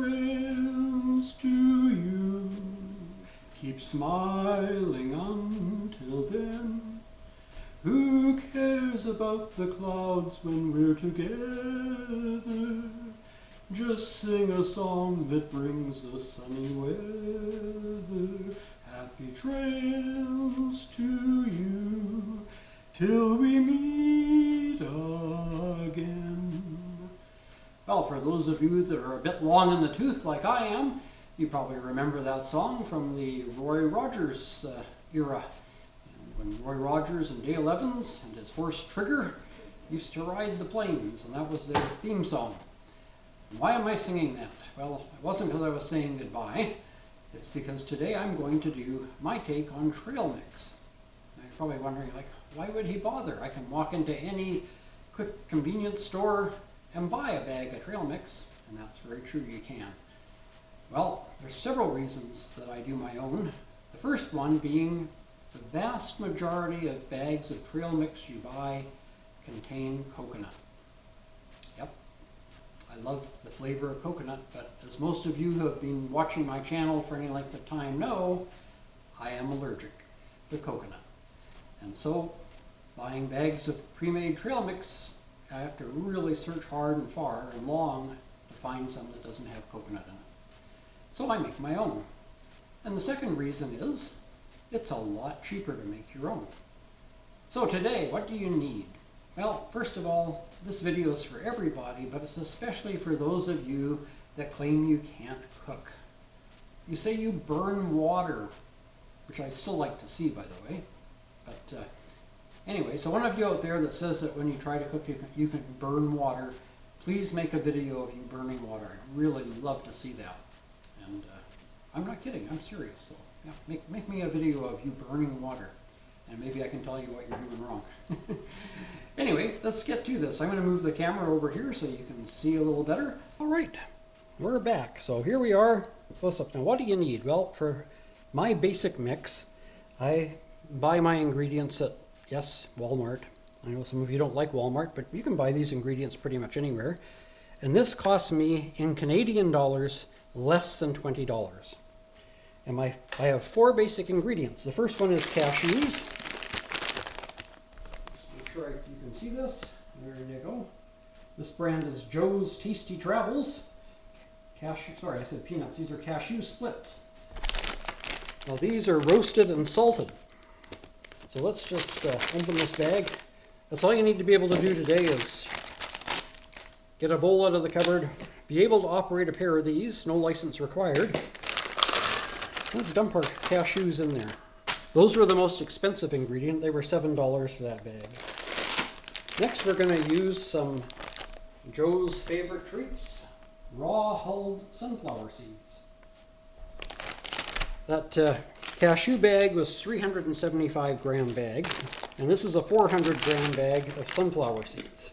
trails to you. Keep smiling until then. Who cares about the clouds when we're together? Just sing a song that brings the sunny weather. Happy trails to you till we meet again. Well, for those of you that are a bit long in the tooth like I am, you probably remember that song from the Roy Rogers era. When Roy Rogers and Dale Evans and his horse Trigger used to ride the plains, and that was their theme song. Why am I singing that? Well, it wasn't because I was saying goodbye. It's because today I'm going to do my take on trail mix. Now you're probably wondering, like, why would he bother? I can walk into any quick convenience store and buy a bag of trail mix, and that's very true, you can. Well, there's several reasons that I do my own. The first one being the vast majority of bags of trail mix you buy contain coconut. Yep, I love the flavor of coconut, but as most of you who have been watching my channel for any length of time know, I am allergic to coconut. And so, buying bags of pre-made trail mix, I have to really search hard and far and long to find some that doesn't have coconut in it. So I make my own. And the second reason is, it's a lot cheaper to make your own. So today, what do you need? Well, first of all, this video is for everybody, but it's especially for those of you that claim you can't cook. You say you burn water, which I still like to see, by the way. But anyway, so one of you out there that says that when you try to cook, you can burn water, please make a video of you burning water. I'd really love to see that. And I'm not kidding, I'm serious. So yeah, make me a video of you burning water, and maybe I can tell you what you're doing wrong. Anyway, let's get to this. I'm going to move the camera over here so you can see a little better. All right, we're back. So here we are, close up. Now what do you need? Well, for my basic mix, I buy my ingredients at, yes, Walmart. I know some of you don't like Walmart, but you can buy these ingredients pretty much anywhere. And this costs me, in Canadian dollars, less than $20. And I have 4 basic ingredients. The first one is cashews. Just make sure you can see this. There you go. This brand is Joe's Tasty Travels. Sorry, I said peanuts. These are cashew splits. Now these are roasted and salted. So let's just open this bag. That's all you need to be able to do today is get a bowl out of the cupboard, be able to operate a pair of these, no license required. Let's dump our cashews in there. Those were the most expensive ingredient. They were $7 for that bag. Next we're going to use some Joe's favorite treats, raw hulled sunflower seeds. That cashew bag was 375 gram bag, and this is a 400 gram bag of sunflower seeds.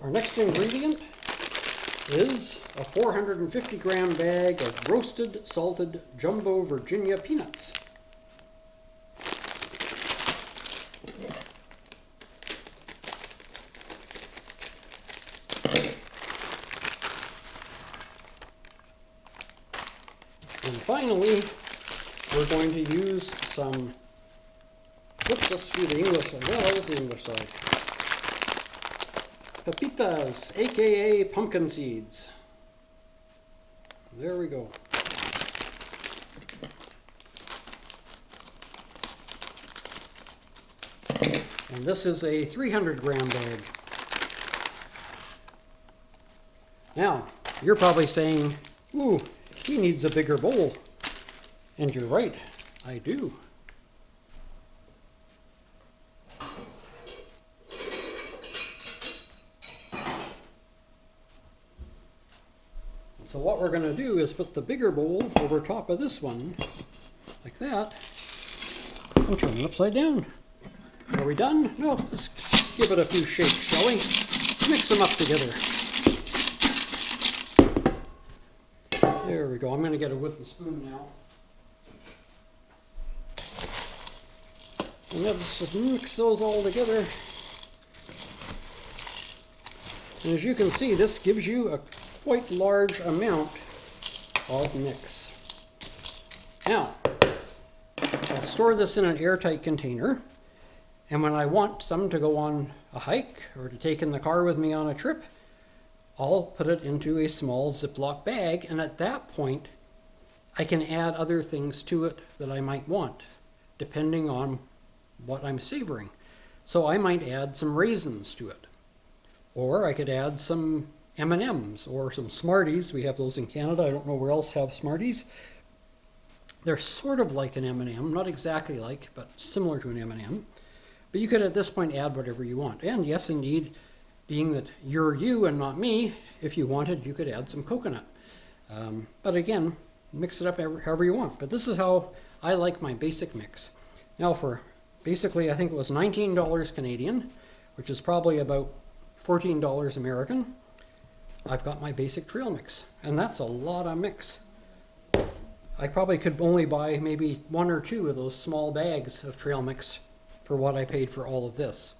Our next ingredient is a 450 gram bag of roasted, salted, jumbo Virginia peanuts. And finally, we're going to use some, let's do the English side. Well, that was the English side. Pepitas, aka pumpkin seeds. There we go. And this is a 300 gram bag. Now, you're probably saying, ooh, he needs a bigger bowl. And you're right, I do. So what we're going to do is put the bigger bowl over top of this one, like that, and turn it upside down. Are we done? No, let's give it a few shakes, shall we? Mix them up together. There we go. I'm going to get a wooden spoon now. And let's mix those all together. And as you can see, this gives you a quite large amount of mix. Now, I'll store this in an airtight container, and when I want some to go on a hike or to take in the car with me on a trip, I'll put it into a small Ziploc bag, and at that point I can add other things to it that I might want, depending on what I'm savoring. So I might add some raisins to it, or I could add some M&Ms or some Smarties. We have those in Canada. I don't know where else have Smarties. They're sort of like an M&M, not exactly like, but similar to an M&M. But you could at this point add whatever you want. And yes, indeed, being that you're you and not me, if you wanted, you could add some coconut. But again, mix it up however you want. But this is how I like my basic mix. Now for basically, I think it was $19 Canadian, which is probably about $14 American, I've got my basic trail mix. And that's a lot of mix. I probably could only buy maybe 1 or 2 of those small bags of trail mix for what I paid for all of this.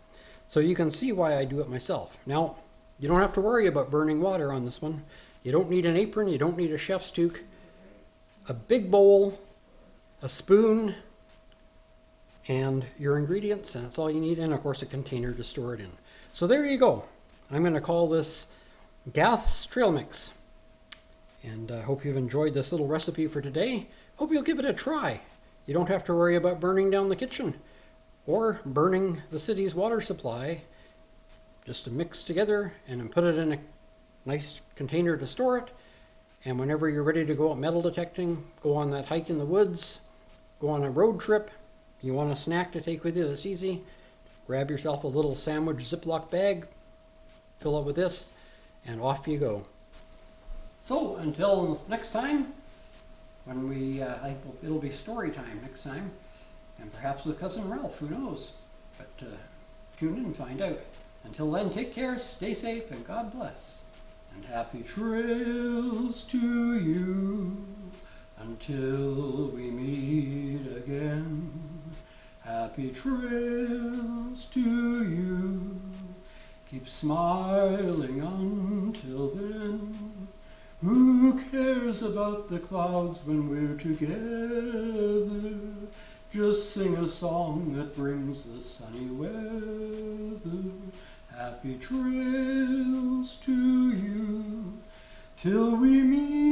So you can see why I do it myself. Now, you don't have to worry about burning water on this one. You don't need an apron, you don't need a chef's toque. A big bowl, a spoon, and your ingredients, and that's all you need, and of course a container to store it in. So there you go. I'm going to call this Gath's Trail Mix. And I hope you've enjoyed this little recipe for today. Hope you'll give it a try. You don't have to worry about burning down the kitchen or burning the city's water supply. Just to mix together and then put it in a nice container to store it. And whenever you're ready to go out metal detecting, go on that hike in the woods, go on a road trip, you want a snack to take with you that's easy, grab yourself a little sandwich Ziploc bag, fill it with this, and off you go. So until next time, when it'll be story time next time, and perhaps with Cousin Ralph, who knows? But tune in and find out. Until then, take care, stay safe, and God bless. And happy trails to you until we meet again. Happy trails to you. Keep smiling until then. Who cares about the clouds when we're together? Just sing a song that brings the sunny weather. Happy trails to you till we meet